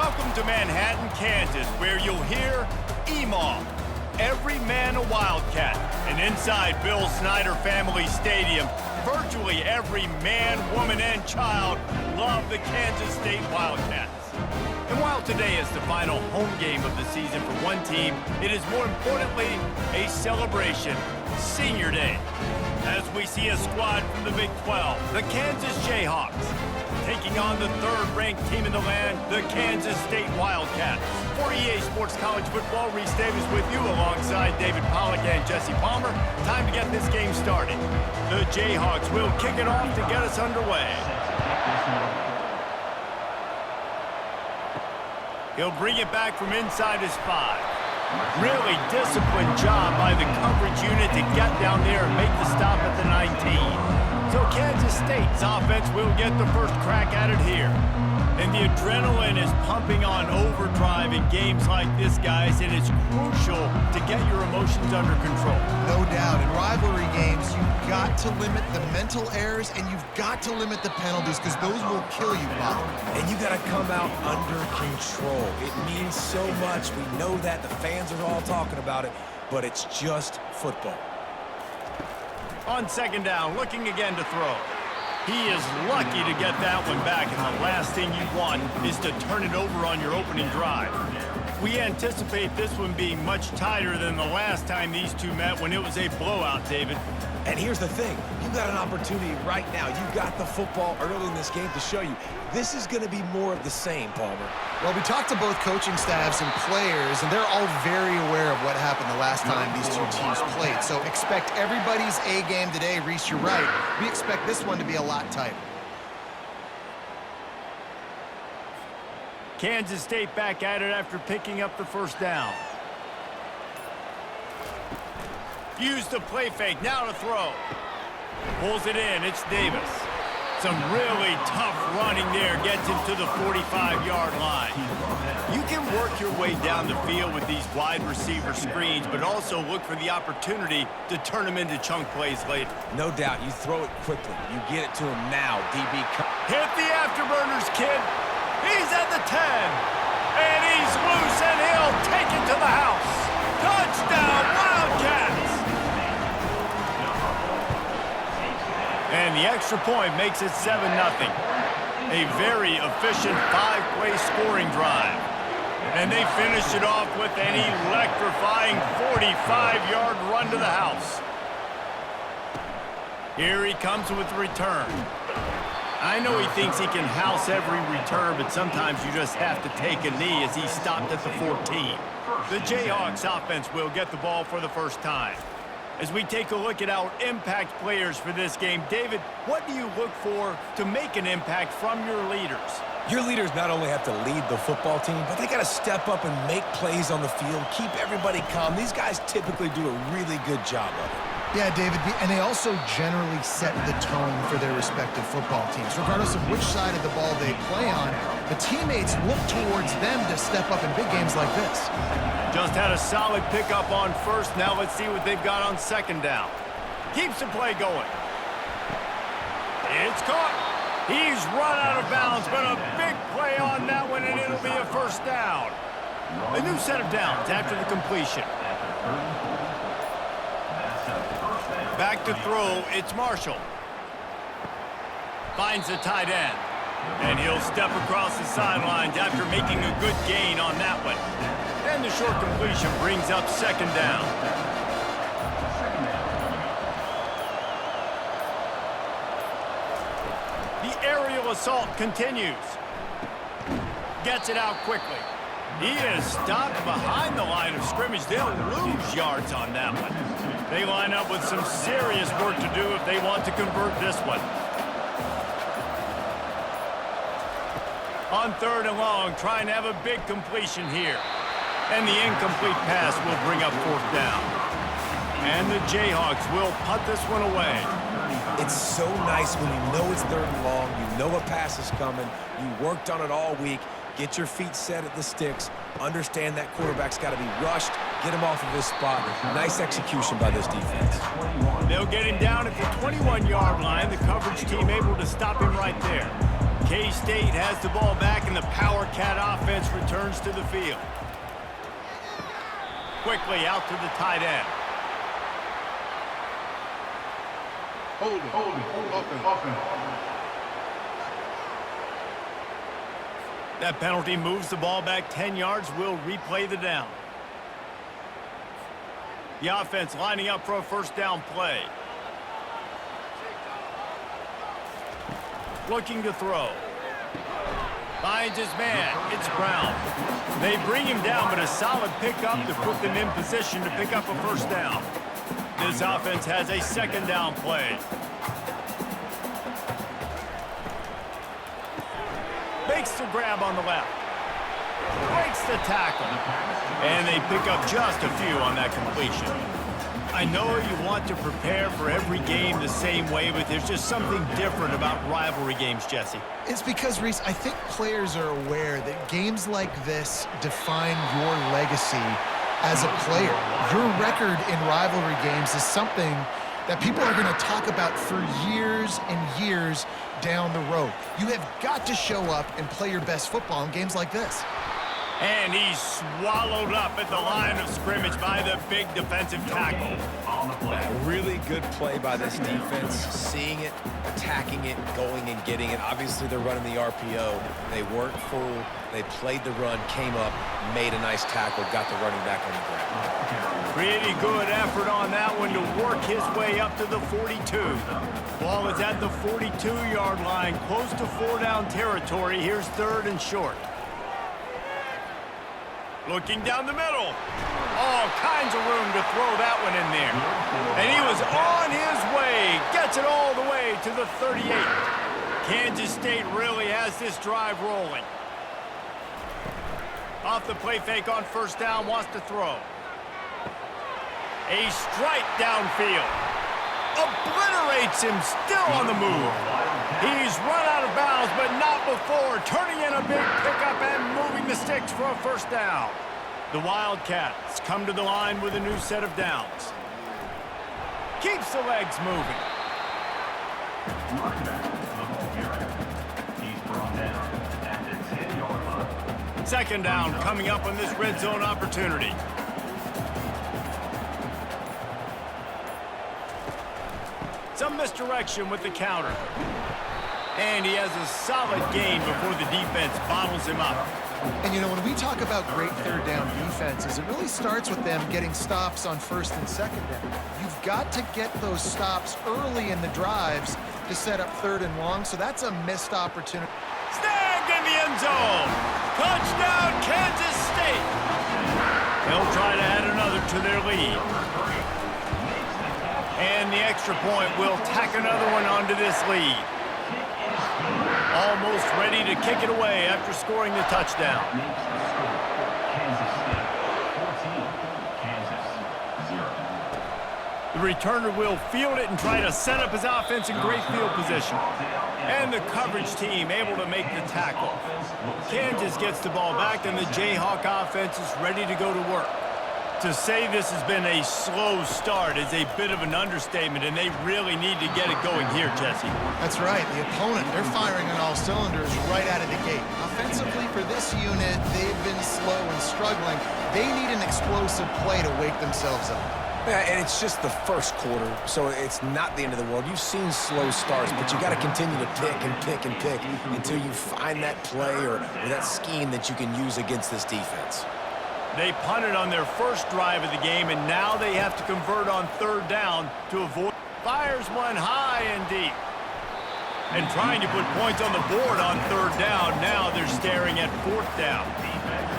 Welcome to Manhattan, Kansas, where you'll hear EMAW, every man a Wildcat. And inside Bill Snyder Family Stadium, virtually every man, woman, and child love the Kansas State Wildcats. And while today is the final home game of the season for one team, it is more importantly a celebration, Senior Day, as we see a squad from the Big 12, the Kansas Jayhawks, taking on the third-ranked team in the land, the Kansas State Wildcats. For EA Sports College Football, Reese Davis with you alongside David Pollack and Jesse Palmer. Time to get this game started. The Jayhawks will kick it off to get us underway. He'll bring it back from inside his 5. Really disciplined job by the coverage unit to get down there and make the stop at the 19. So Kansas State's offense will get the first crack at it here. And the adrenaline is pumping on overdrive in games like this, guys, and it's crucial to get your emotions under control. No doubt. In rivalry games, you've got to limit the mental errors and you've got to limit the penalties because those will kill you, Bob. And you got to come out under control. It means so much. We know that. The fans are all talking about it, but it's just football. On second down, looking again to throw. He is lucky to get that one back, and the last thing you want is to turn it over on your opening drive. We anticipate this one being much tighter than the last time these two met when it was a blowout, David. And here's the thing. You've got an opportunity right now. You got the football early in this game to show you. This is going to be more of the same, Palmer. Well, we talked to both coaching staffs and players, and they're all very aware of what happened the last time these two teams played. So expect everybody's A game today. Reese, you're right. We expect this one to be a lot tighter. Kansas State back at it after picking up the first down. Use the play fake, now to throw. Pulls it in, it's Davis. Some really tough running there, gets him to the 45-yard line. You can work your way down the field with these wide receiver screens, but also look for the opportunity to turn them into chunk plays later. No doubt, you throw it quickly. You get it to him now, DB. Hit the afterburners, kid. He's at the 10. And he's loose, and he'll take it to the house. Touchdown, Wildcats! And the extra point makes it 7-0. A very efficient 5-play scoring drive. And they finish it off with an electrifying 45-yard run to the house. Here he comes with the return. I know he thinks he can house every return, but sometimes you just have to take a knee as he stopped at the 14. The Jayhawks offense will get the ball for the first time. As we take a look at our impact players for this game, David, what do you look for to make an impact from your leaders? Your leaders not only have to lead the football team, but they got to step up and make plays on the field, keep everybody calm. These guys typically do a really good job of it. Yeah, David, and they also generally set the tone for their respective football teams. Regardless of which side of the ball they play on, the teammates look towards them to step up in big games like this. Just had a solid pickup on first. Now let's see what they've got on second down. Keeps the play going. It's caught. He's run out of bounds, but a big play on that one, and it'll be a first down. A new set of downs after the completion. Back to throw, it's Marshall. Finds the tight end. And he'll step across the sidelines after making a good gain on that one. And the short completion brings up second down. The aerial assault continues. Gets it out quickly. He is stopped behind the line of scrimmage. They'll lose yards on that one. They line up with some serious work to do if they want to convert this one. On third and long, trying to have a big completion here. And the incomplete pass will bring up fourth down. And the Jayhawks will punt this one away. It's so nice when you know it's third and long, you know a pass is coming, you worked on it all week, get your feet set at the sticks, understand that quarterback's got to be rushed, get him off of his spot. Nice execution by this defense. They'll get him down at the 21-yard line. The coverage team able to stop him right there. K-State has the ball back, and the Power Cat offense returns to the field. Quickly out to the tight end. Hold it. That penalty moves the ball back 10 yards. We'll replay the down. The offense lining up for a first down play. Looking to throw. Finds his man. It's Brown. They bring him down, but a solid pickup to put them in position to pick up a first down. This offense has a second down play. Makes the grab on the left. Breaks the tackle. And they pick up just a few on that completion. I know you want to prepare for every game the same way, but there's just something different about rivalry games, Jesse. It's because, Reese, I think players are aware that games like this define your legacy as a player. Your record in rivalry games is something that people are going to talk about for years and years down the road. You have got to show up and play your best football in games like this. And he's swallowed up at the line of scrimmage by the big defensive tackle. A really good play by this defense, seeing it, attacking it, going and getting it. Obviously, they're running the RPO. They weren't full. They played the run, came up, made a nice tackle, got the running back on the ground. Pretty good effort on that one to work his way up to the 42. Ball is at the 42-yard line, close to 4-down territory. Here's third and short. Looking down the middle. All kinds of room to throw that one in there. And he was on his way. Gets it all the way to the 38. Kansas State really has this drive rolling. Off the play fake on first down, wants to throw. A strike downfield. Obliterates him, still on the move. He's run out of bounds, but not before turning in a big pickup and moving the sticks for a first down. The Wildcats come to the line with a new set of downs. Keeps the legs moving. Second down coming up on this red zone opportunity. Some misdirection with the counter. And he has a solid gain before the defense bottles him up. And, you know, when we talk about great third down defenses, it really starts with them getting stops on first and second down. You've got to get those stops early in the drives to set up third and long, so that's a missed opportunity. Snagged in the end zone. Touchdown, Kansas State. They'll try to add another to their lead. And the extra point will tack another one onto this lead. Almost ready to kick it away after scoring the touchdown. The returner will field it and try to set up his offense in great field position. And the coverage team able to make the tackle. Kansas gets the ball back, and the Jayhawk offense is ready to go to work. To say this has been a slow start is a bit of an understatement, and they really need to get it going here, Jesse. That's right. The opponent, they're firing on all cylinders right out of the gate. Offensively, for this unit, they've been slow and struggling. They need an explosive play to wake themselves up. Yeah, and it's just the first quarter, so it's not the end of the world. You've seen slow starts, but you got to continue to pick and pick and pick until you find that play or that scheme that you can use against this defense. They punted on their first drive of the game, and now they have to convert on third down to avoid. Fires one high and deep. And trying to put points on the board on third down. Now they're staring at fourth down.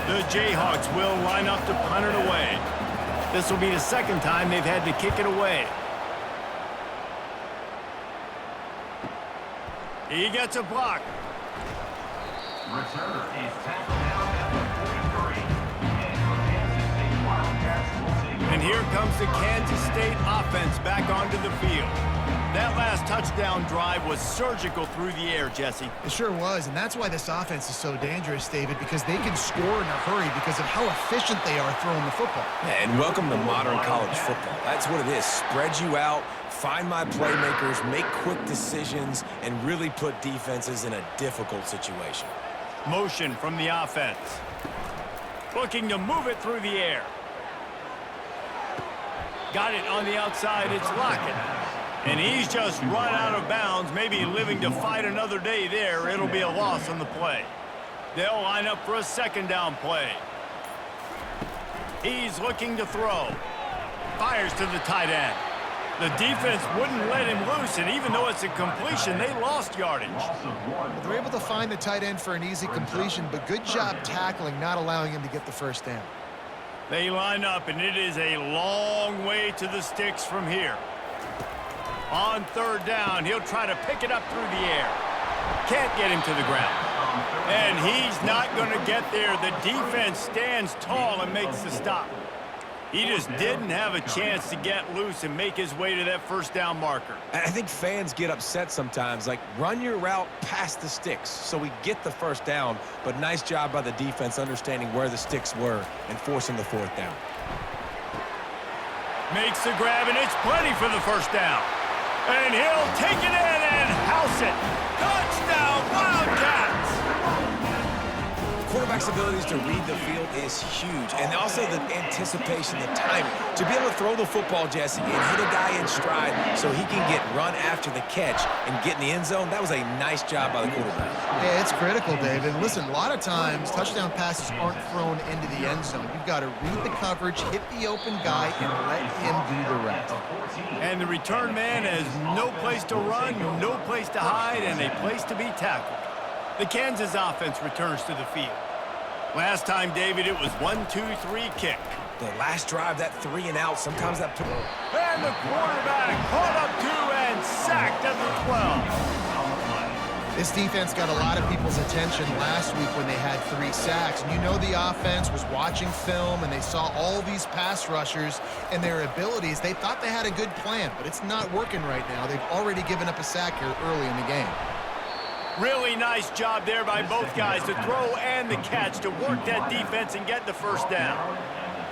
The Jayhawks will line up to punt it away. This will be the second time they've had to kick it away. He gets a block. Returner is tackled down at the 43. And here comes the Kansas State offense back onto the field. That last touchdown drive was surgical through the air, Jesse. It sure was, and that's why this offense is so dangerous, David, because they can score in a hurry because of how efficient they are throwing the football. Yeah, and welcome to modern college football. That's what it is. Spread you out, find my playmakers, make quick decisions, and really put defenses in a difficult situation. Motion from the offense. Looking to move it through the air. Got it on the outside. It's Lockett. And he's just run out of bounds, maybe living to fight another day there. It'll be a loss on the play. They'll line up for a second down play. He's looking to throw. Fires to the tight end. The defense wouldn't let him loose, and even though it's a completion, they lost yardage. They're able to find the tight end for an easy completion, but good job tackling, not allowing him to get the first down. They line up, and it is a long way to the sticks from here. On third down, he'll try to pick it up through the air. Can't get him to the ground. And he's not going to get there. The defense stands tall and makes the stop. He just didn't have a chance to get loose and make his way to that first down marker. I think fans get upset sometimes, like run your route past the sticks so we get the first down, but nice job by the defense understanding where the sticks were and forcing the fourth down. Makes the grab, and it's plenty for the first down. And he'll take it in and house it. Touchdown, Wildcats! Quarterback's abilities to read the field is huge, and also the anticipation, the timing. To be able to throw the football, Jesse, and hit a guy in stride so he can get run after the catch and get in the end zone, that was a nice job by the quarterback. Yeah, it's critical, David. Listen, a lot of times, touchdown passes aren't thrown into the end zone. You've got to read the coverage, hit the open guy, and let him do the rest. And the return man has no place to run, no place to hide, and a place to be tackled. The Kansas offense returns to the field. Last time, David, it was 1-2-3 kick. The last drive, that 3 and out, sometimes that... And the quarterback caught up to and sacked at the 12. This defense got a lot of people's attention last week when they had 3 sacks. And you know the offense was watching film, and they saw all these pass rushers and their abilities. They thought they had a good plan, but it's not working right now. They've already given up a sack here early in the game. Really nice job there by both guys, the throw and the catch, to work that defense and get the first down.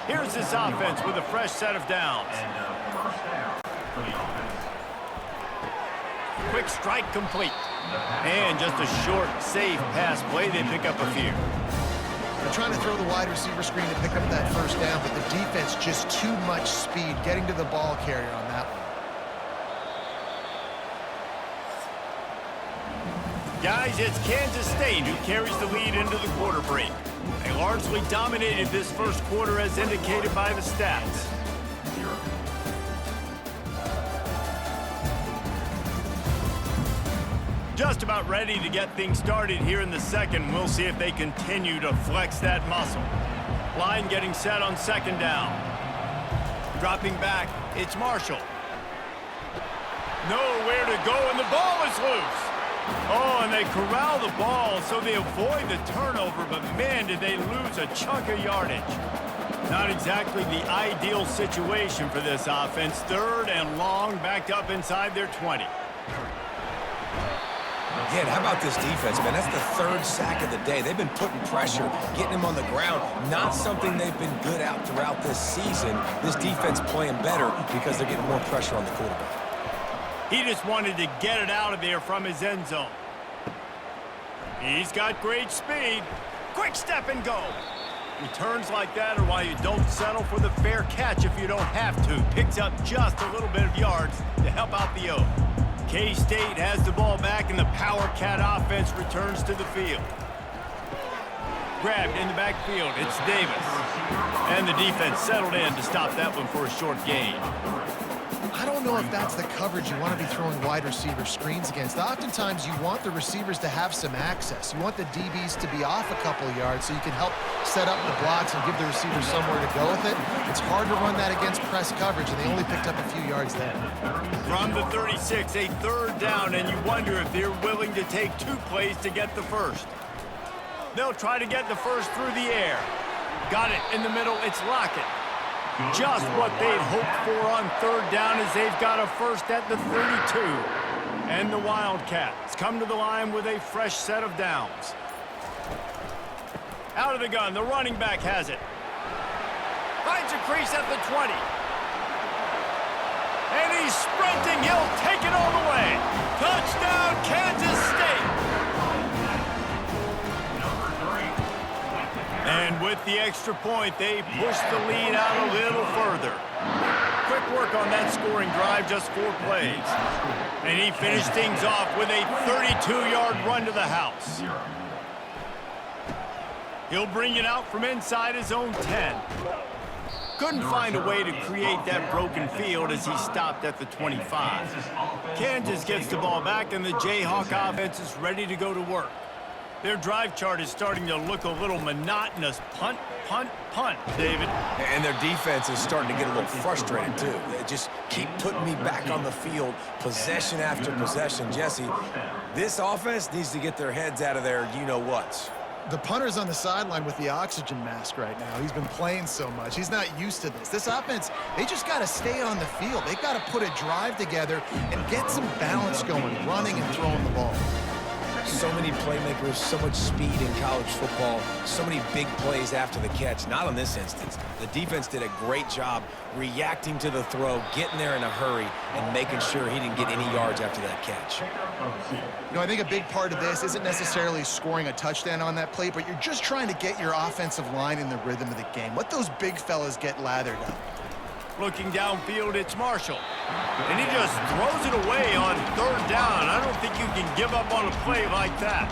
Here's this offense with a fresh set of downs. Quick strike complete. And just a short, safe pass play. They pick up a few. They're trying to throw the wide receiver screen to pick up that first down, but the defense just too much speed getting to the ball carrier on that one. Guys, it's Kansas State who carries the lead into the quarter break. They largely dominated this first quarter as indicated by the stats. Just about ready to get things started here in the second. We'll see if they continue to flex that muscle. Line getting set on second down. Dropping back, it's Marshall. Nowhere to go, and the ball is loose. Oh, and they corral the ball so they avoid the turnover, but man, did they lose a chunk of yardage. Not exactly the ideal situation for this offense. Third and long, backed up inside their 20. Again, how about this defense, man? That's the 3rd sack of the day. They've been putting pressure, getting him on the ground. Not something they've been good at throughout this season. This defense playing better because they're getting more pressure on the quarterback. He just wanted to get it out of there from his end zone. He's got great speed. Quick step and go. Returns like that are why you don't settle for the fair catch if you don't have to. Picks up just a little bit of yards to help out the O. K-State has the ball back, and the Power Cat offense returns to the field. Grabbed in the backfield, it's Davis. And the defense settled in to stop that one for a short gain. I don't know if that's the coverage you want to be throwing wide receiver screens against. Oftentimes, you want the receivers to have some access. You want the DBs to be off a couple of yards so you can help set up the blocks and give the receivers somewhere to go with it. It's hard to run that against press coverage, and they only picked up a few yards there. From the 36, a third down, and you wonder if they're willing to take 2 plays to get the first. They'll try to get the first through the air. Got it in the middle, it's Lockett. Just what they'd hoped for on third down as they've got a first at the 32. And the Wildcats come to the line with a fresh set of downs. Out of the gun, the running back has it. Finds a crease at the 20. And he's sprinting. He'll take it all the way. Touchdown, Kansas State. And with the extra point, they push the lead out a little further. Quick work on that scoring drive, just 4 plays. And he finished things off with a 32-yard run to the house. He'll bring it out from inside his own 10. Couldn't find a way to create that broken field as he stopped at the 25. Kansas gets the ball back, and the Jayhawk offense is ready to go to work. Their drive chart is starting to look a little monotonous. Punt, punt, punt, David. And their defense is starting to get a little frustrated, too. They just keep putting me back on the field, possession after possession. Jesse, this offense needs to get their heads out of their you-know-whats. The punter's on the sideline with the oxygen mask right now. He's been playing so much. He's not used to this. This offense, they just got to stay on the field. They've got to put a drive together and get some balance going, running and throwing the ball. So many playmakers, so much speed in college football, so many big plays after the catch. Not in this instance. The defense did a great job reacting to the throw, getting there in a hurry, and making sure he didn't get any yards after that catch. You know, I think a big part of this isn't necessarily scoring a touchdown on that play, but you're just trying to get your offensive line in the rhythm of the game. Let those big fellas get lathered up. Looking downfield, it's Marshall. And he just throws it away on third down. I don't think you can give up on a play like that.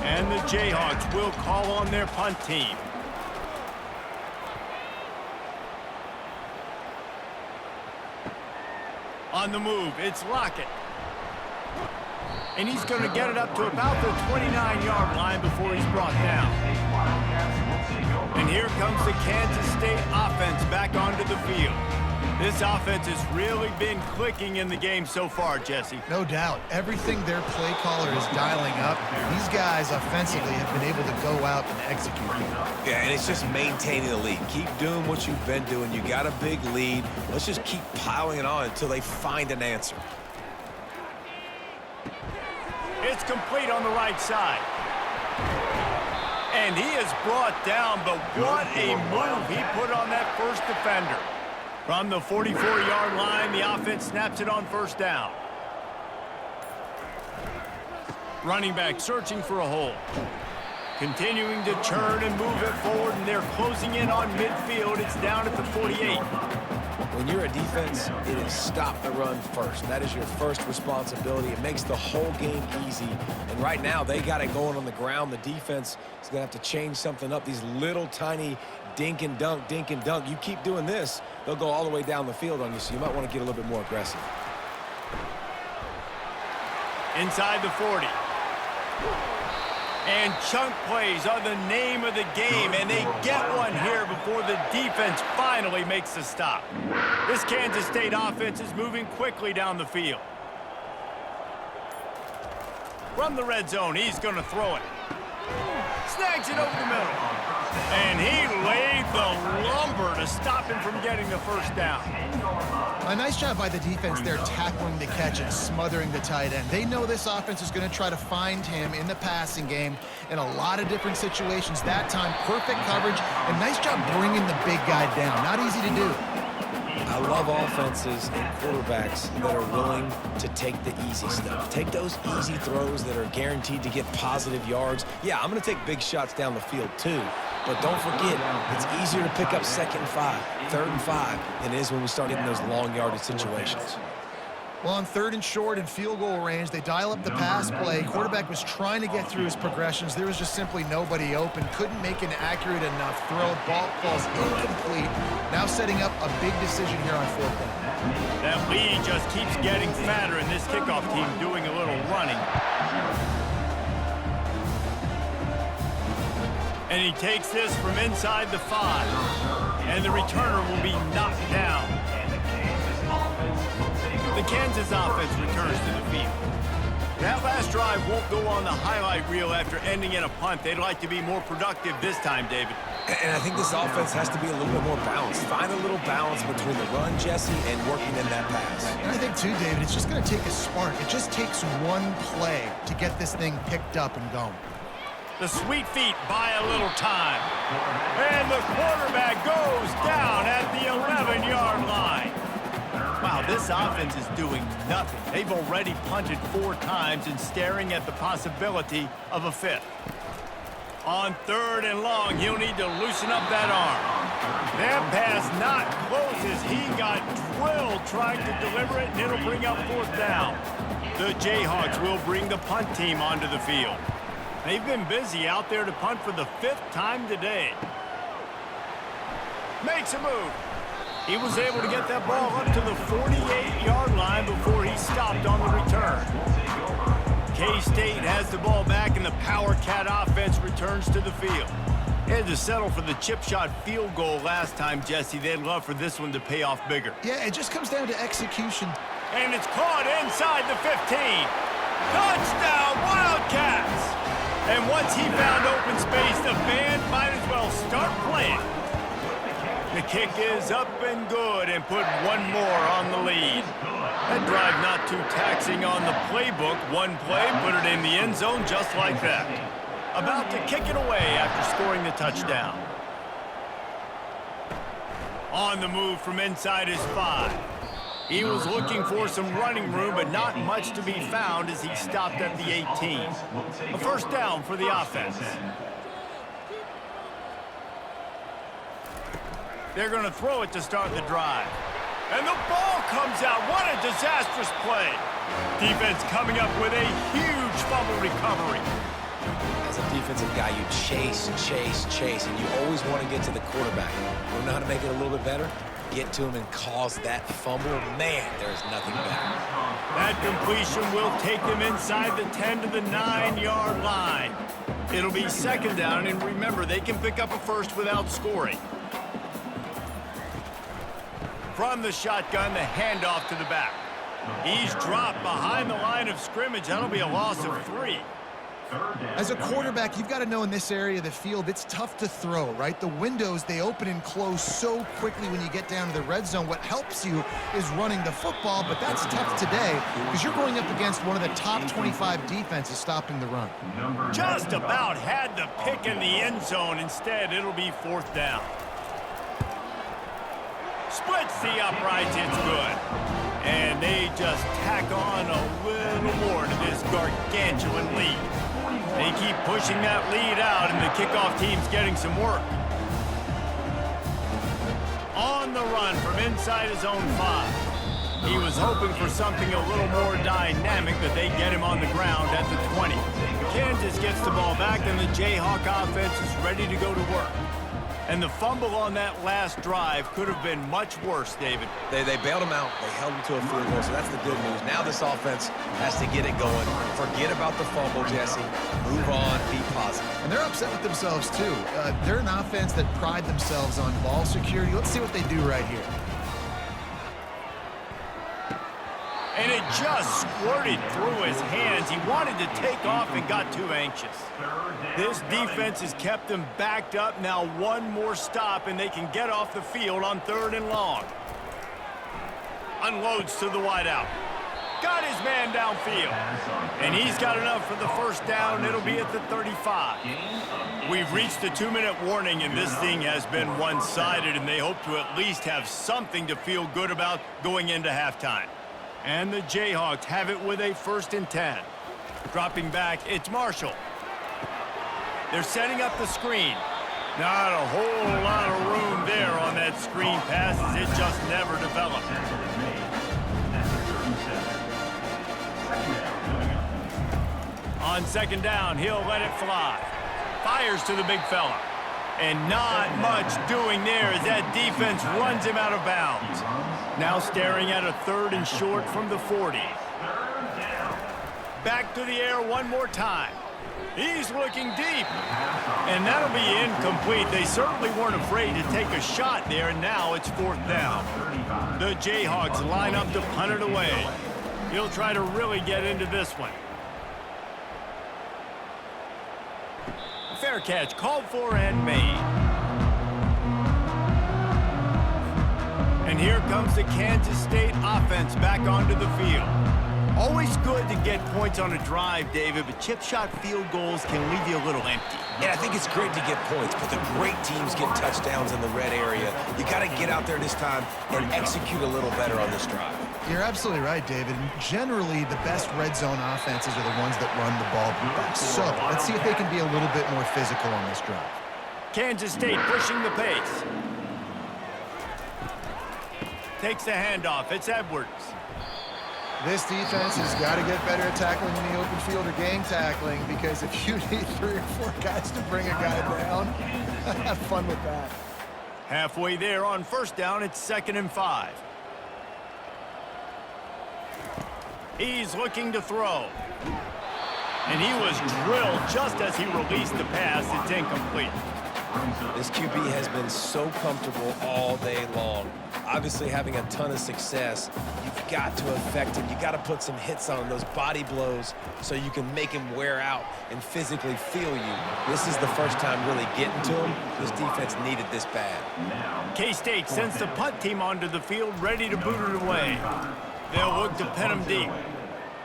And the Jayhawks will call on their punt team. On the move, it's Lockett. And he's going to get it up to about the 29-yard line before he's brought down. And here comes the Kansas State offense back onto the field. This offense has really been clicking in the game so far, Jesse. No doubt. Everything their play caller is dialing up, these guys offensively have been able to go out and execute. Yeah, and it's just maintaining the lead. Keep doing what you've been doing. You got a big lead. Let's just keep piling it on until they find an answer. It's complete on the right side. And he is brought down, but what a move he put on that first defender. From the 44-yard line, the offense snaps it on first down. Running back searching for a hole. Continuing to churn and move it forward, and they're closing in on midfield. It's down at the 48. When you're a defense, it is stop the run first. That is your first responsibility. It makes the whole game easy. And right now, they got it going on the ground. The defense is going to have to change something up. These little tiny dink and dunk, dink and dunk. You keep doing this, they'll go all the way down the field on you, so you might want to get a little bit more aggressive. Inside the 40. And chunk plays are the name of the game, and they get one here before the defense finally makes the stop. This Kansas State offense is moving quickly down the field. From the red zone, he's going to throw it. Snags it over the middle. And he laid the lumber to stop him from getting the first down. A nice job by the defense there, tackling the catch and smothering the tight end. They know this offense is going to try to find him in the passing game in a lot of different situations. That time, perfect coverage, and nice job bringing the big guy down. Not easy to do. I love offenses and quarterbacks that are willing to take the easy stuff. Take those easy throws that are guaranteed to get positive yards. Yeah, I'm going to take big shots down the field too. But don't forget, it's easier to pick up 2nd and 5, 3rd and 5 than it is when we start hitting those long yardage situations. Well, on 3rd and short and field goal range, they dial up the pass play. Quarterback was trying to get through his progressions. There was just simply nobody open. Couldn't make an accurate enough throw. Ball falls incomplete. Now setting up a big decision here on 4th down. That lead just keeps getting fatter, and this kickoff team doing a little running. And he takes this from inside the 5. And the returner will be knocked down. The Kansas offense returns to the field. That last drive won't go on the highlight reel after ending in a punt. They'd like to be more productive this time, David. And I think this offense has to be a little bit more balanced. Find a little balance between the run, Jesse, and working in that pass. And I think, too, David, it's just going to take a spark. It just takes one play to get this thing picked up and going. The sweet feet buy a little time. And the quarterback goes down at the 11-yard line. Wow, this offense is doing nothing. They've already punted 4 times and staring at the possibility of a 5th. On 3rd and long, he'll need to loosen up that arm. That pass not close as he got drilled trying to deliver it, and it'll bring up 4th down. The Jayhawks will bring the punt team onto the field. They've been busy out there to punt for the 5th time today. Makes a move. He was able to get that ball up to the 48-yard line before he stopped on the return. K-State has the ball back, and the Power Cat offense returns to the field. They had to settle for the chip shot field goal last time, Jesse. They'd love for this one to pay off bigger. Yeah, it just comes down to execution. And it's caught inside the 15. Touchdown, Wildcats! And once he found open space, the band might as well start playing. The kick is up and good and put one more on the lead. That drive not too taxing on the playbook. One play, put it in the end zone just like that. About to kick it away after scoring the touchdown. On the move from inside his 5. He was looking for some running room, but not much to be found as he stopped at the 18. A 1st down for the offense. They're going to throw it to start the drive. And the ball comes out. What a disastrous play. Defense coming up with a huge fumble recovery. As a defensive guy, you chase, and you always want to get to the quarterback. You know how to make it a little bit better? Get to him and cause that fumble. Man, there's nothing better. That completion will take them inside the 10 to the 9-yard line. It'll be 2nd down, and remember, they can pick up a 1st without scoring. From the shotgun, the handoff to the back. He's dropped behind the line of scrimmage. That'll be a loss of 3. As a quarterback, you've got to know in this area of the field, it's tough to throw, right? The windows, they open and close so quickly when you get down to the red zone. What helps you is running the football, but that's tough today because you're going up against one of the top 25 defenses stopping the run. Just about had the pick in the end zone. Instead, it'll be 4th down. Splits the uprights, it's good. And they just tack on a little more to this gargantuan lead. They keep pushing that lead out, and the kickoff team's getting some work. On the run from inside his own 5. He was hoping for something a little more dynamic, but they get him on the ground at the 20. Kansas gets the ball back, and the Jayhawk offense is ready to go to work. And the fumble on that last drive could have been much worse, David. They bailed him out. They held him to a field goal, so that's the good news. Now this offense has to get it going. Forget about the fumble, Jesse. Move on. Be positive. And they're upset with themselves, too. They're an offense that pride themselves on ball security. Let's see what they do right here. And it just squirted through his hands. He wanted to take off and got too anxious. This defense has kept them backed up. Now one more stop, and they can get off the field on 3rd and long. Unloads to the wideout. Got his man downfield. And he's got enough for the 1st down. It'll be at the 35. We've reached the 2-minute warning, and this thing has been one-sided, and they hope to at least have something to feel good about going into halftime. And the Jayhawks have it with a 1st and 10. Dropping back, it's Marshall. They're setting up the screen. Not a whole lot of room there on that screen pass as it just never developed. On 2nd down, he'll let it fly. Fires to the big fella. And not much doing there as that defense runs him out of bounds. Now staring at a 3rd and short from the 40. Back to the air one more time. He's looking deep. And that'll be incomplete. They certainly weren't afraid to take a shot there, and now it's 4th down. The Jayhawks line up to punt it away. He'll try to really get into this one. Fair catch called for and made. And here comes the Kansas State offense back onto the field. Always good to get points on a drive, David, but chip shot field goals can leave you a little empty. Yeah, I think it's great to get points, but the great teams get touchdowns in the red area. You got to get out there this time and execute a little better on this drive. You're absolutely right, David. Generally, the best red zone offenses are the ones that run the ball best. So let's see if they can be a little bit more physical on this drive. Kansas State pushing the pace. Takes the handoff. It's Edwards. This defense has got to get better at tackling in the open field or gang tackling, because if you need 3 or 4 guys to bring a guy down, have fun with that. Halfway there on first down, it's 2nd and 5. He's looking to throw. And he was drilled just as he released the pass. It's incomplete. This QB has been so comfortable all day long. Obviously having a ton of success. You've got to affect him. You got to put some hits on him, those body blows, so you can make him wear out and physically feel you. This is the first time really getting to him. This defense needed this bad. K-State sends the punt team onto the field, ready to boot it away. They'll look to pin him deep.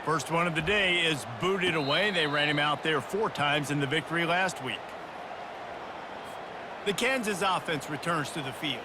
First one of the day is booted away. They ran him out there 4 times in the victory last week. The Kansas offense returns to the field.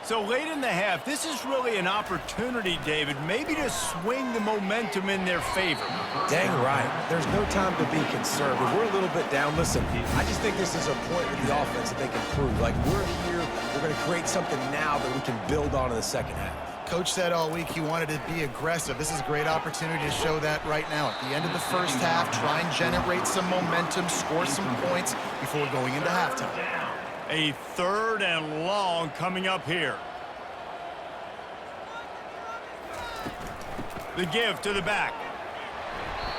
So late in the half, this is really an opportunity, David, maybe to swing the momentum in their favor. Dang right. There's no time to be conservative. We're a little bit down. Listen, I just think this is a point with the offense that they can prove. Like, we're here, we're going to create something now that we can build on in the second half. Coach said all week he wanted to be aggressive. This is a great opportunity to show that right now. At the end of the first half, try and generate some momentum, score some points before going into halftime. A 3rd and long coming up here. The give to the back.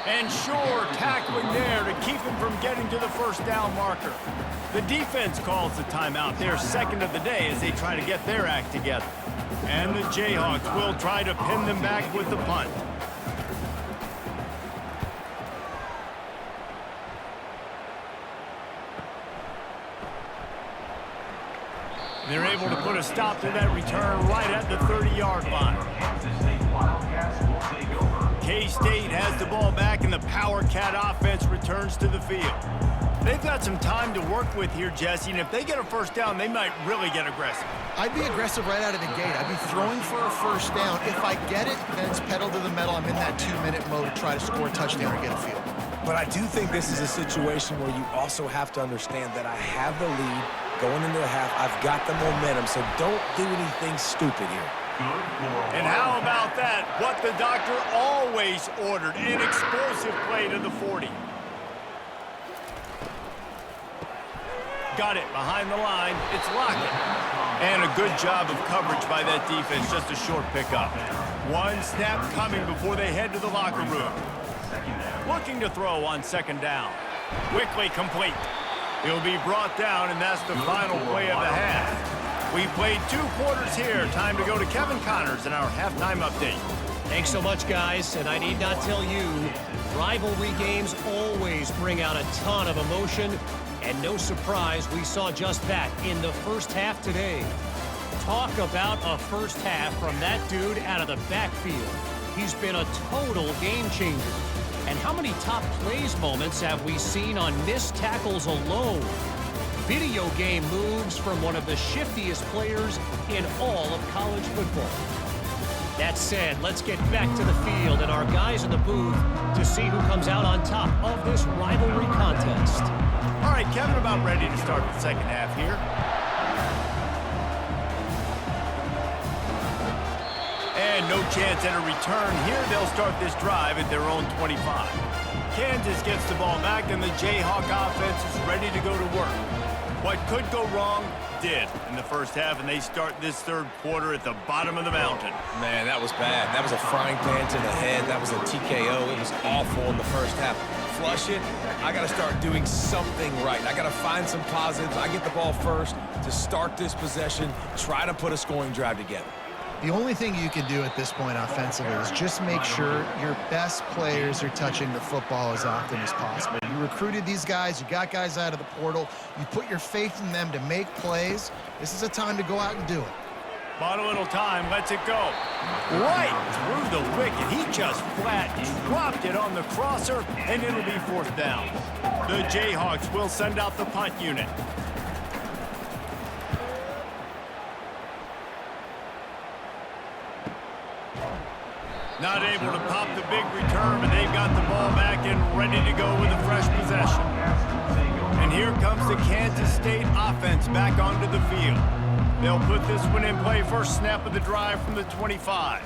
And Shore tackling there to keep him from getting to the first down marker. The defense calls the timeout, their 2nd of the day, as they try to get their act together. And the Jayhawks will try to pin them back with the punt. They're able to put a stop to that return right at the 30-yard line. K-State has the ball back, and the Power Cat offense returns to the field. They've got some time to work with here, Jesse, and if they get a first down, they might really get aggressive. I'd be aggressive right out of the gate. I'd be throwing for a first down. If I get it, then it's pedal to the metal. I'm in that 2-minute mode to try to score a touchdown or get a field. But I do think this is a situation where you also have to understand that I have the lead going into the half. I've got the momentum, so don't do anything stupid here. And how about that? What the doctor always ordered, an explosive play to the 40. Got it behind the line. It's Lockett. And a good job of coverage by that defense, just a short pickup. One snap coming before they head to the locker room. Looking to throw on 2nd down. Quickly complete. He'll be brought down, and that's the final play of the half. We played 2 quarters here. Time to go to Kevin Connors in our halftime update. Thanks so much, guys. And I need not tell you, rivalry games always bring out a ton of emotion. And no surprise, we saw just that in the first half today. Talk about a first half from that dude out of the backfield. He's been a total game changer. And how many top plays moments have we seen on missed tackles alone? Video game moves from one of the shiftiest players in all of college football. That said, let's get back to the field and our guys in the booth to see who comes out on top of this rivalry contest. All right, Kevin, about ready to start the second half here. And no chance at a return here. They'll start this drive at their own 25. Kansas gets the ball back, and the Jayhawk offense is ready to go to work. What could go wrong did in the first half, and they start this third quarter at the bottom of the mountain. Man, that was bad. That was a frying pan to the head. That was a TKO. It was awful in the first half. Flush it. I got to start doing something right. I got to find some positives. I get the ball first to start this possession, try to put a scoring drive together. The only thing you can do at this point offensively is just make sure your best players are touching the football as often as possible. You recruited these guys, you got guys out of the portal, you put your faith in them to make plays. This is a time to go out and do it. Bought a little time, lets it go. Right through the wicket. He just flat dropped it on the crosser, and it'll be 4th down. The Jayhawks will send out the punt unit. Not able to pop the big return, but they've got the ball back and ready to go with a fresh possession. And here comes the Kansas State offense back onto the field. They'll put this one in play first snap of the drive from the 25.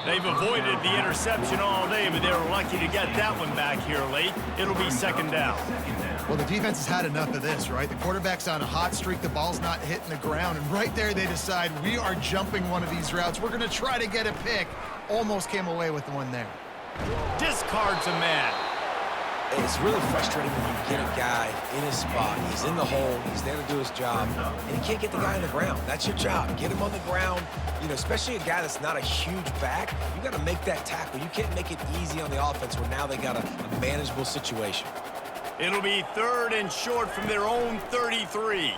They've avoided the interception all day, but they were lucky to get that one back here late. It'll be 2nd down. Well, the defense has had enough of this, right? The quarterback's on a hot streak. The ball's not hitting the ground. And right there, they decide, we are jumping one of these routes. We're going to try to get a pick. Almost came away with the one there. Discards a man. It's really frustrating when you get a guy in his spot. He's in the hole. He's there to do his job. And you can't get the guy on the ground. That's your job. Get him on the ground. You know, especially a guy that's not a huge back. You got to make that tackle. You can't make it easy on the offense where now they got a manageable situation. It'll be 3rd and short from their own 33.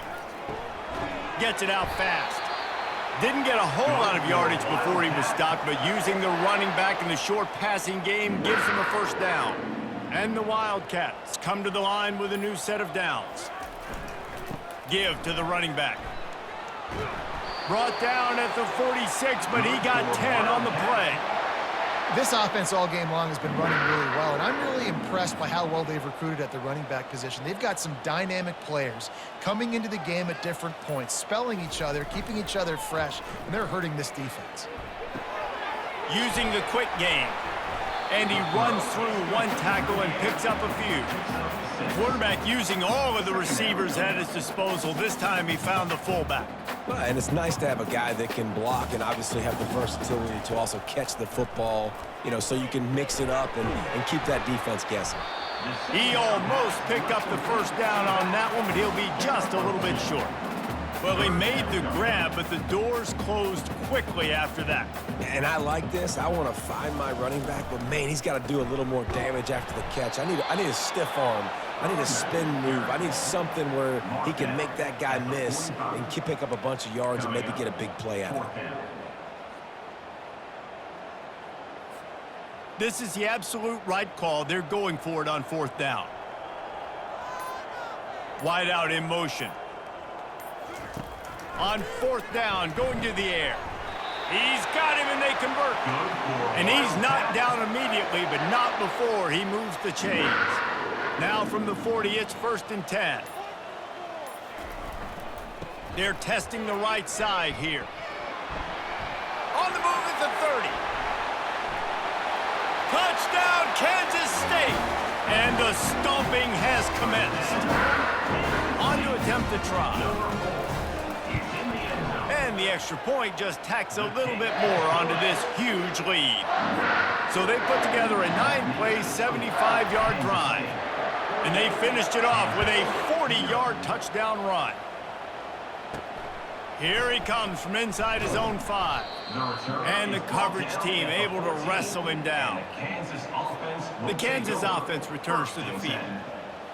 Gets it out fast. Didn't get a whole lot of yardage before he was stopped, but using the running back in the short passing game gives him a 1st down. And the Wildcats come to the line with a new set of downs. Give to the running back. Brought down at the 46, but he got 10 on the play. This offense all game long has been running really well, and I'm really impressed by how well they've recruited at the running back position. They've got some dynamic players coming into the game at different points, spelling each other, keeping each other fresh, and they're hurting this defense. Using the quick game. And he runs through one tackle and picks up a few. The quarterback using all of the receivers at his disposal. This time he found the fullback. Well, and it's nice to have a guy that can block and obviously have the versatility to also catch the football, you know, so you can mix it up and keep that defense guessing. He almost picked up the 1st down on that one, but he'll be just a little bit short. Well, he made the grab, but the doors closed quickly after that. And I like this. I want to find my running back, but, man, he's got to do a little more damage after the catch. I need a stiff arm. I need a spin move. I need something where he can make that guy miss and pick up a bunch of yards and maybe get a big play out of it. This is the absolute right call. They're going for it on 4th down. Wide out in motion. On 4th down, going to the air. He's got him, and they convert. And he's knocked down immediately, but not before he moves the chains. Now from the 40, it's 1st and 10. They're testing the right side here. On the move at the 30. Touchdown, Kansas State. And the stomping has commenced. On to attempt the try. And the extra point just tacks a little bit more onto this huge lead. So they put together a 9-play, 75-yard drive. And they finished it off with a 40-yard touchdown run. Here he comes from inside his own 5. And the coverage team able to wrestle him down. The Kansas offense returns to the field.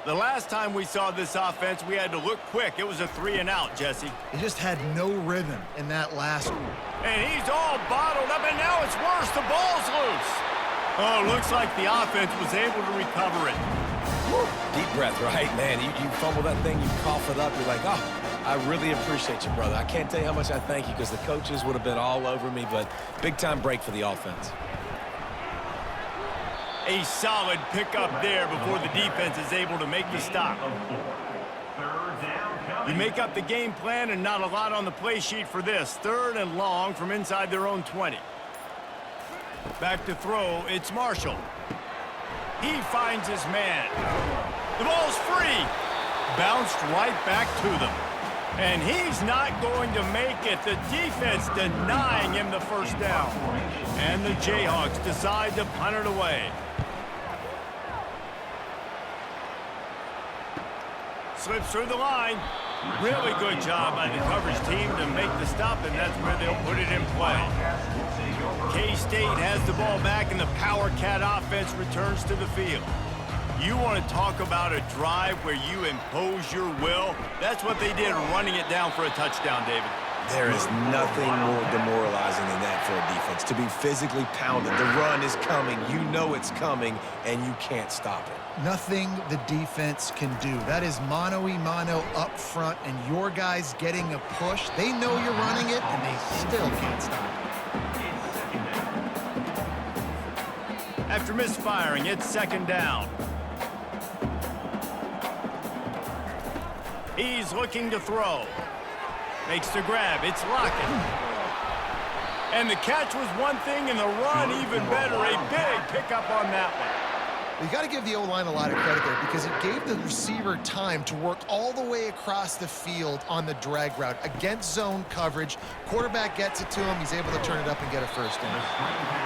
The last time we saw this offense, we had to look quick. It was a 3-and-out, Jesse. He just had no rhythm in that last one. And he's all bottled up, and now it's worse. The ball's loose. Oh, looks like the offense was able to recover it. Woo. Deep breath, right? Man, you fumble that thing, you cough it up, you're like, oh, I really appreciate you, brother. I can't tell you how much I thank you because the coaches would have been all over me, but big-time break for the offense. A solid pickup there before the defense is able to make the stop. You make up the game plan and not a lot on the play sheet for this. 3rd and long from inside their own 20. Back to throw, it's Marshall. He finds his man. The ball's free. Bounced right back to them. And he's not going to make it. The defense denying him the 1st down. And the Jayhawks decide to punt it away. Slips through the line. Really good job by the coverage team to make the stop, and that's where they'll put it in play. K-State has the ball back, and the Power Cat offense returns to the field. You want to talk about a drive where you impose your will? That's what they did, running it down for a touchdown, David. There is nothing more demoralizing than that for a defense, to be physically pounded. The run is coming, you know it's coming, and you can't stop it. Nothing the defense can do. That is mano-a-mano up front, and your guys getting a push. They know you're running it, and they still can't stop it. After misfiring, it's second down. He's looking to throw. Makes the grab. It's Lockett. And the catch was one thing, and the run even better. A big pickup on that one. You got to give the O-line a lot of credit there because it gave the receiver time to work all the way across the field on the drag route against zone coverage. Quarterback gets it to him. He's able to turn it up and get a first down.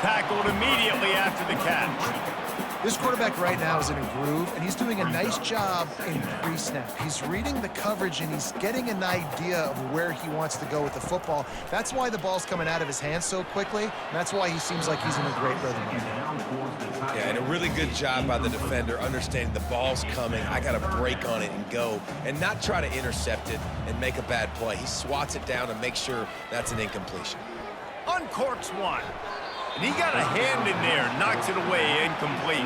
Tackled immediately after the catch. This quarterback right now is in a groove, and he's doing a nice job in pre-snap. He's reading the coverage, and he's getting an idea of where he wants to go with the football. That's why the ball's coming out of his hands so quickly, and that's why he seems like he's in a great rhythm right now. Yeah, and a really good job by the defender understanding the ball's coming. I got to break on it and go, and not try to intercept it and make a bad play. He swats it down and makes sure that's an incompletion. Uncorks one. And he got a hand in there, knocks it away, incomplete.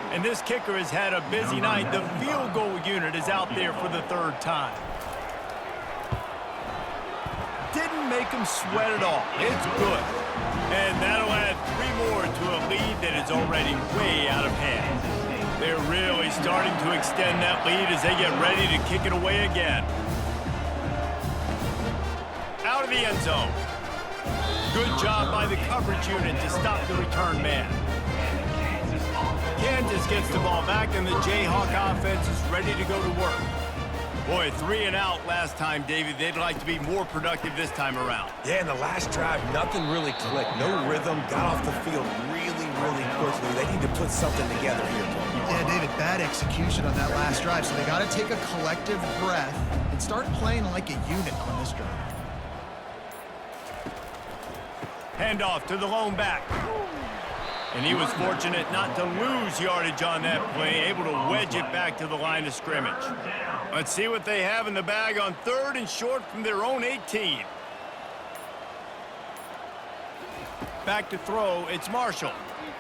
And this kicker has had a busy night. The field goal unit is out there for the third time. Didn't make him sweat at all. It's good. And that'll add 3 more to a lead that is already way out of hand. They're really starting to extend that lead as they get ready to kick it away again. Out of the end zone. Good job by the coverage unit to stop the return man. Kansas gets the ball back, and the Jayhawk offense is ready to go to work. Boy, 3 and out last time, David. They'd like to be more productive this time around. Yeah, in the last drive, nothing really clicked. No rhythm, got off the field really quickly. They need to put something together here. Yeah, David, bad execution on that last drive, so they got to take a collective breath and start playing like a unit on this drive. Handoff to the lone back. And he was fortunate not to lose yardage on that play, able to wedge it back to the line of scrimmage. Let's see what they have in the bag on 3rd and short from their own 18. Back to throw, it's Marshall.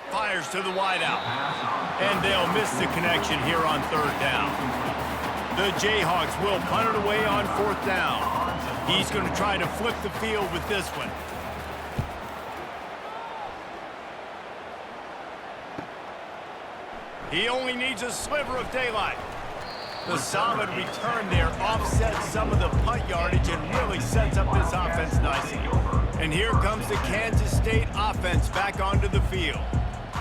Fires to the wideout. And they'll miss the connection here on 3rd down. The Jayhawks will punt it away on 4th down. He's going to try to flip the field with this one. He only needs a sliver of daylight. The solid return there offsets some of the punt yardage and really sets up this offense nicely. And here comes the Kansas State offense back onto the field.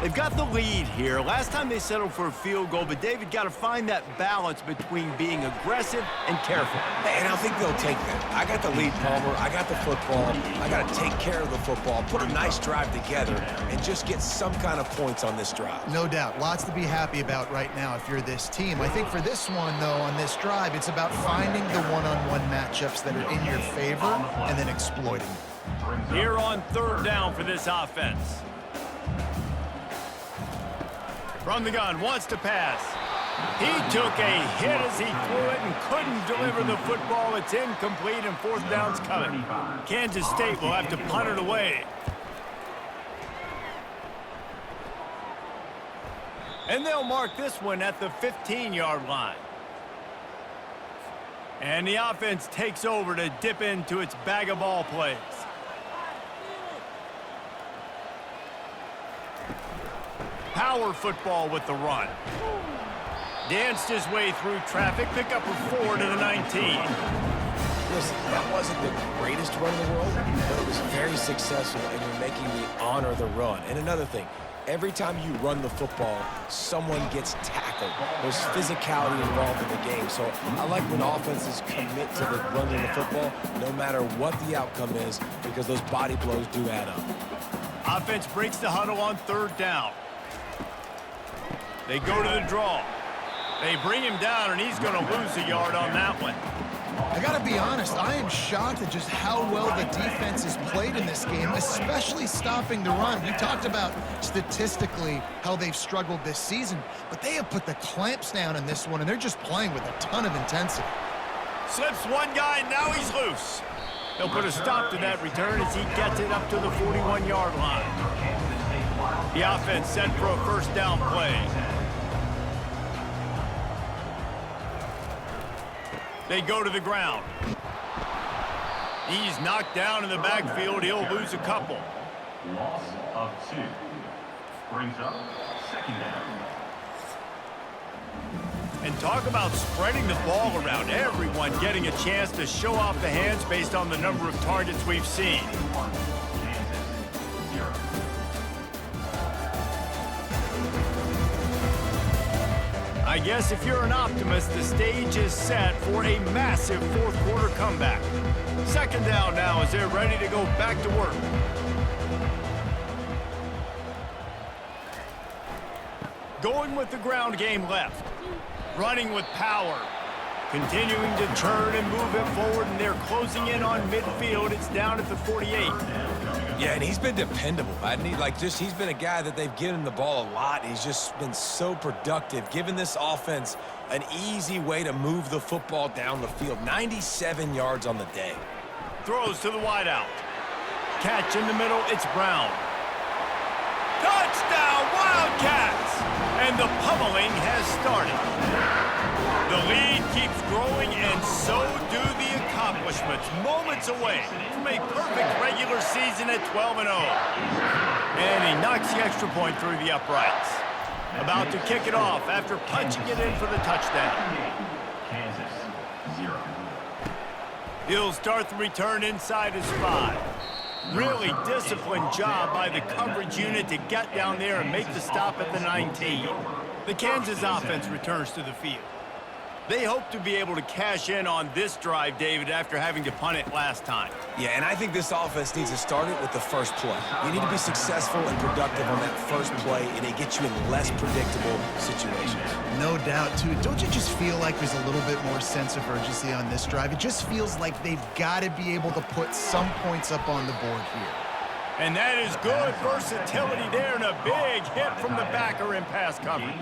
They've got the lead here. Last time they settled for a field goal, but David got to find that balance between being aggressive and careful. And I think they'll take that. I got the lead, Palmer. I got the football. I got to take care of the football, put a nice drive together, and just get some kind of points on this drive. No doubt. Lots to be happy about right now if you're this team. I think for this one, though, on this drive, it's about finding the one-on-one matchups that are in your favor and then exploiting them. Here on 3rd down for this offense. From the gun, wants to pass. He took a hit as he threw it and couldn't deliver the football. It's incomplete, and 4th down's coming. Kansas State will have to punt it away. And they'll mark this one at the 15-yard line. And the offense takes over to dip into its bag of ball plays. Power football with the run. Danced his way through traffic, pick up a 4 to the 19. Listen, that wasn't the greatest run in the world, but it was very successful, and you're making me honor the run. And another thing, every time you run the football, someone gets tackled. There's physicality involved in the game. So I like when offenses commit to the running the football, no matter what the outcome is, because those body blows do add up. Offense breaks the huddle on 3rd down. They go to the draw. They bring him down, and he's going to lose a yard on that one. I gotta be honest, I am shocked at just how well the defense has played in this game, especially stopping the run. We talked about statistically how they've struggled this season, but they have put the clamps down in this one, and they're just playing with a ton of intensity. Slips one guy, now he's loose. They'll put a stop to that return as he gets it up to the 41-yard line. The offense set for a first down play. They go to the ground. He's knocked down in the backfield. He'll lose a couple. Loss of 2. Brings up second down. And talk about spreading the ball around. Everyone getting a chance to show off the hands based on the number of targets we've seen. I guess if you're an optimist, the stage is set for a massive fourth-quarter comeback. Second down now as they're ready to go back to work. Going with the ground game left. Running with power. Continuing to turn and move it forward, and they're closing in on midfield. It's down at the 48. Yeah, and he's been dependable. He's been a guy that they've given the ball a lot. He's just been so productive, giving this offense an easy way to move the football down the field. 97 yards on the day. Throws to the wideout. Catch in the middle, it's Brown. Touchdown, Wildcats! And the pummeling has started. The lead keeps growing, and so do the accomplishments. Moments away from a perfect regular season at 12-0. And he knocks the extra point through the uprights. About to kick it off after punching it in for the touchdown. Kansas, 0. He'll start the return inside his 5. Really disciplined job by the coverage unit to get down there and make the stop at the 19. The Kansas offense returns to the field. They hope to be able to cash in on this drive, David, after having to punt it last time. Yeah, and I think this offense needs to start it with the first play. You need to be successful and productive on that first play, and it gets you in less predictable situations. No doubt, too. Don't you just feel like there's a little bit more sense of urgency on this drive? It just feels like they've got to be able to put some points up on the board here. And that is good versatility there, and a big hit from the backer in pass coverage.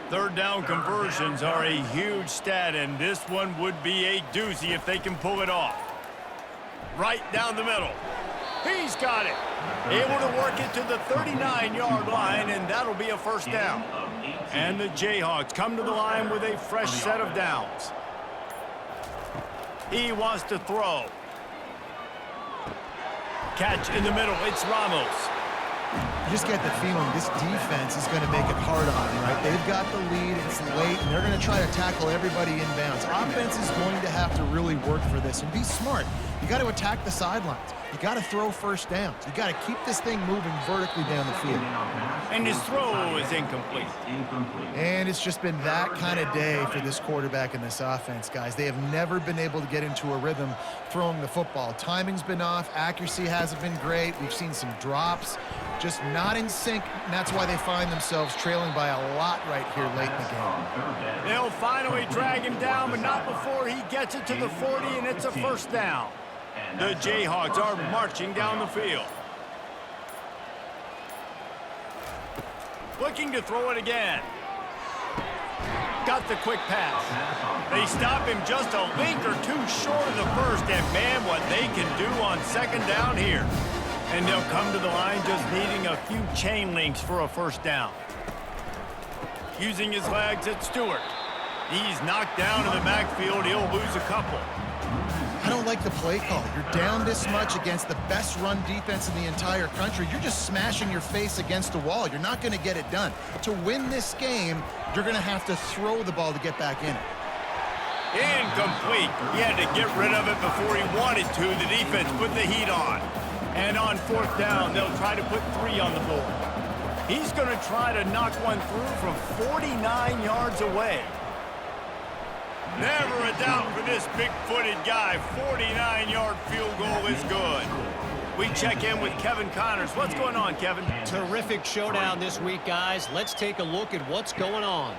Third down conversions are a huge stat, and this one would be a doozy if they can pull it off. Right down the middle. He's got it. Able to work it to the 39-yard line, and that'll be a first down. And the Jayhawks come to the line with a fresh set of downs. He wants to throw. Catch in the middle, it's Ramos. You just get the feeling this defense is going to make it hard on them, right? They've got the lead, it's late, and they're going to try to tackle everybody inbounds. Offense is going to have to really work for this and be smart. You got to attack the sidelines. You got to throw first downs. You got to keep this thing moving vertically down the field. And his throw is incomplete. And it's just been that kind of day for this quarterback and this offense, guys. They have never been able to get into a rhythm throwing the football. Timing's been off. Accuracy hasn't been great. We've seen some drops. Just not in sync, and that's why they find themselves trailing by a lot right here late in the game. They'll finally drag him down, but not before he gets it to the 40, and it's a first down. The Jayhawks are marching down the field. Looking to throw it again. Got the quick pass. They stop him just a link or two short of the first, and man, what they can do on second down here. And they'll come to the line just needing a few chain links for a first down. Using his legs at Stewart. He's knocked down in the backfield. He'll lose a couple. I don't like the play call. You're down this much against the best run defense in the entire country. You're just smashing your face against the wall. You're not going to get it done. To win this game, you're going to have to throw the ball to get back in it. Incomplete. He had to get rid of it before he wanted to. The defense put the heat on. And on fourth down, they'll try to put 3 on the board. He's going to try to knock one through from 49 yards away. Never a doubt for this big-footed guy. 49-yard field goal is good. We check in with Kevin Connors. What's going on, Kevin? Terrific showdown this week, guys. Let's take a look at what's going on.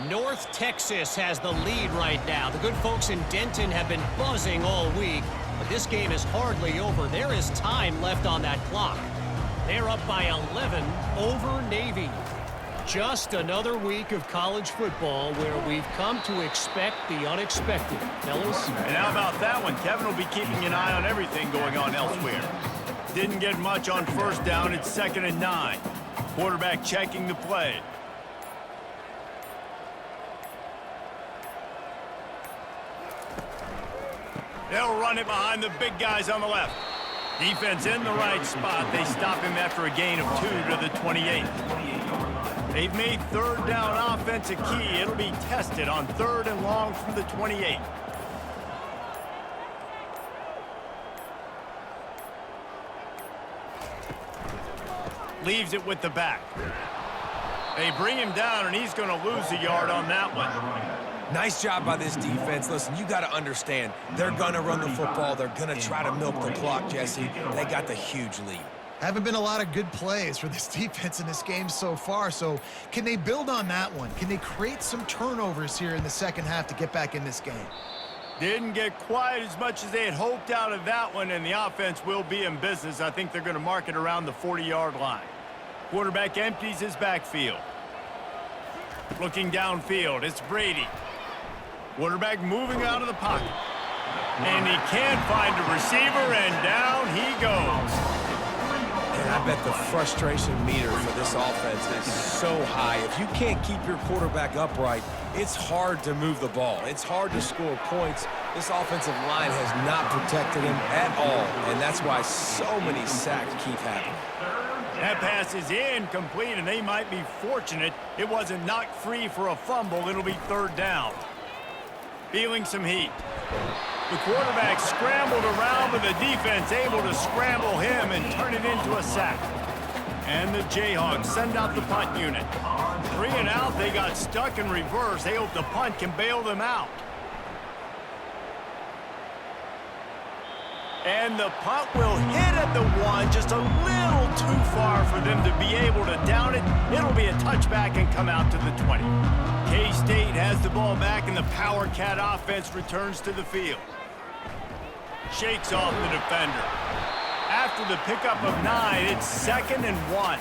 North Texas has the lead right now. The good folks in Denton have been buzzing all week, but this game is hardly over. There is time left on that clock. They're up by 11 over Navy. Just another week of college football where we've come to expect the unexpected. Fellas? And how about that one? Kevin will be keeping an eye on everything going on elsewhere. Didn't get much on first down. It's 2nd and 9. Quarterback checking the play. They'll run it behind the big guys on the left. Defense in the right spot. They stop him after a gain of 2 to the 28. They've made third down offense a key. It'll be tested on 3rd and long from the 28. Leaves it with the back. They bring him down, and he's going to lose a yard on that one. Nice job by this defense. Listen, you got to understand, they're going to run the football. They're going to try to milk the clock, Jesse. They got the huge lead. Haven't been a lot of good plays for this defense in this game so far, so can they build on that one? Can they create some turnovers here in the second half to get back in this game? Didn't get quite as much as they had hoped out of that one, and the offense will be in business. I think they're going to mark it around the 40-yard line. Quarterback empties his backfield. Looking downfield, it's Brady. Quarterback moving out of the pocket. And he can't find a receiver, and down he goes. And I bet the frustration meter for this offense is so high. If you can't keep your quarterback upright, it's hard to move the ball. It's hard to score points. This offensive line has not protected him at all, and that's why so many sacks keep happening. That pass is incomplete, and they might be fortunate it wasn't knocked free for a fumble. It'll be 3rd down. Feeling some heat. The quarterback scrambled around, but the defense able to scramble him and turn it into a sack. And the Jayhawks send out the punt unit. 3 and out, they got stuck in reverse. They hope the punt can bail them out. And the punt will hit at the 1, just a little too far for them to be able to down it. It'll be a touchback and come out to the 20. K-State has the ball back, and the Power Cat offense returns to the field. Shakes off the defender. After the pickup of 9, it's 2nd and 1.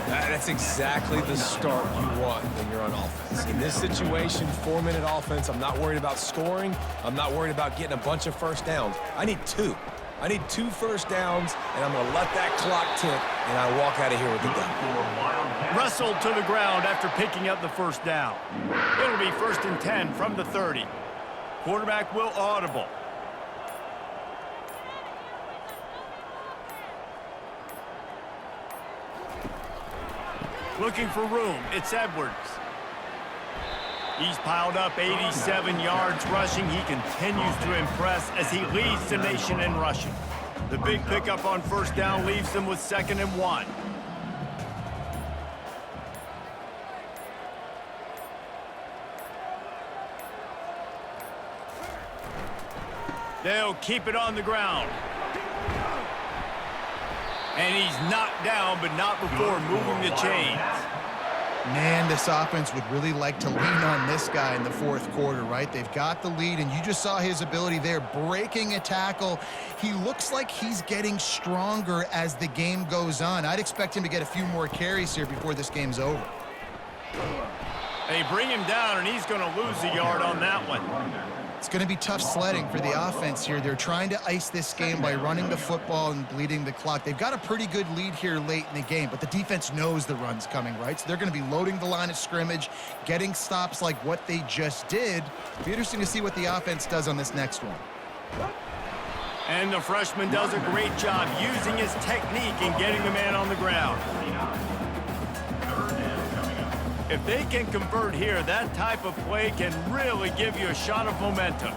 That's exactly the start you want when you're on offense. In this situation, 4-minute offense, I'm not worried about scoring. I'm not worried about getting a bunch of first downs. I need 2. I need 2 first downs, and I'm going to let that clock tick, and I walk out of here with the gun. Wrestled to the ground after picking up the first down. It'll be 1st and 10 from the 30. Quarterback will audible. Looking for room, it's Edwards. He's piled up 87 yards rushing. He continues to impress as he leads the nation in rushing. The big pickup on first down leaves them with 2nd and 1. They'll keep it on the ground. And he's knocked down, but not before moving the chains. Man, this offense would really like to lean on this guy in the 4th quarter, right? They've got the lead, and you just saw his ability there, breaking a tackle. He looks like he's getting stronger as the game goes on. I'd expect him to get a few more carries here before this game's over. They bring him down, and he's going to lose a yard on that one. It's going to be tough sledding for the offense here. They're trying to ice this game by running the football and bleeding the clock. They've got a pretty good lead here late in the game, but the defense knows the run's coming, right? So they're going to be loading the line of scrimmage, getting stops like what they just did. It'll be interesting to see what the offense does on this next one. And the freshman does a great job using his technique and getting the man on the ground. If they can convert here, that type of play can really give you a shot of momentum.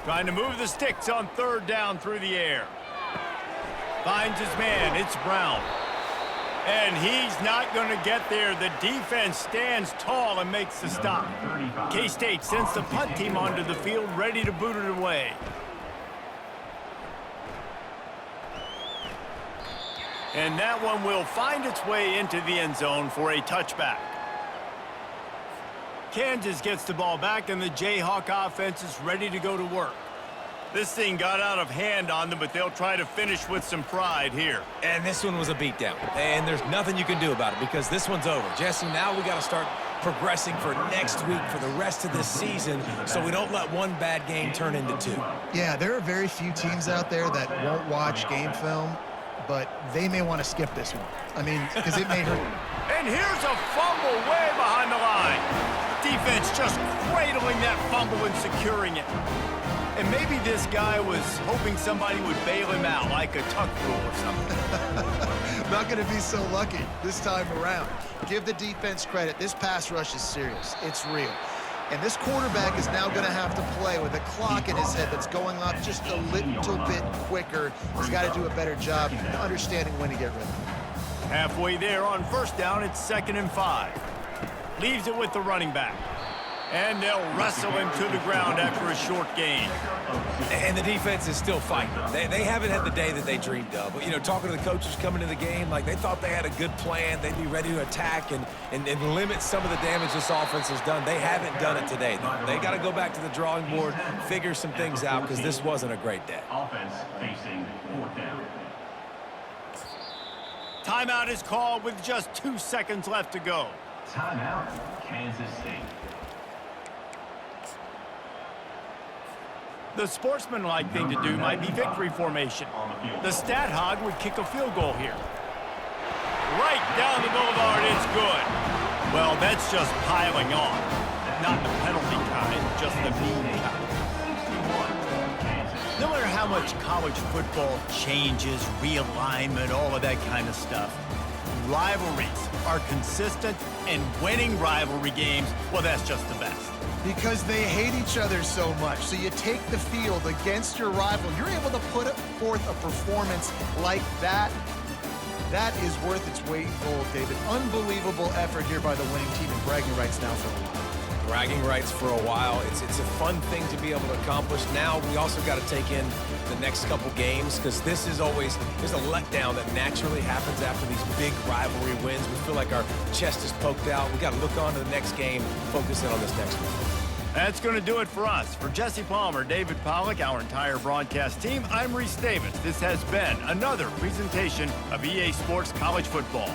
Trying to move the sticks on 3rd down through the air. Finds his man, it's Brown. And he's not going to get there. The defense stands tall and makes the stop. K-State sends the punt team onto the field, ready to boot it away. And that one will find its way into the end zone for a touchback. Kansas gets the ball back, and the Jayhawk offense is ready to go to work. This thing got out of hand on them, but they'll try to finish with some pride here. And this one was a beatdown. And there's nothing you can do about it because this one's over. Jesse, now we got to start progressing for next week, for the rest of this season, so we don't let one bad game turn into two. Yeah, there are very few teams out there that won't watch game film, but they may want to skip this one. I mean, because it may hurt. And here's a fumble way behind the line. Defense just cradling that fumble and securing it. And maybe this guy was hoping somebody would bail him out, like a tuck rule or something. Not going to be so lucky this time around. Give the defense credit. This pass rush is serious. It's real. And this quarterback is now going to have to play with a clock in his head that's going off just a little bit quicker. He's got to do a better job understanding when to get rid of it. Halfway there on first down, it's 2nd and 5. Leaves it with the running back. And they'll wrestle him to the ground after a short gain. And the defense is still fighting. They haven't had the day that they dreamed of. But, you know, talking to the coaches coming into the game, like they thought they had a good plan. They'd be ready to attack and limit some of the damage this offense has done. They haven't done it today. They got to go back to the drawing board, figure some things out because this wasn't a great day. Offense facing 4th down. Timeout is called with just 2 seconds left to go. Timeout, Kansas State. The sportsmanlike thing to do might be victory formation. The stat hog would kick a field goal here. Right down the boulevard, it's good. Well, that's just piling on. Not the penalty kind, just the mean kind. No matter how much college football changes, realignment, all of that kind of stuff, rivalries are consistent, and winning rivalry games, well, that's just the best. Because they hate each other so much. So you take the field against your rival. You're able to put forth a performance like that. That is worth its weight in gold, David. Unbelievable effort here by the winning team, and bragging rights now for a while. Bragging rights for a while. It's a fun thing to be able to accomplish. Now we also got to take in the next couple games because this is always, there's a letdown that naturally happens after these big rivalry wins. We feel like our chest is poked out. We got to look on to the next game, focus in on this next one. That's going to do it for us. For Jesse Palmer, David Pollack, our entire broadcast team, I'm Reese Davis. This has been another presentation of EA Sports College Football.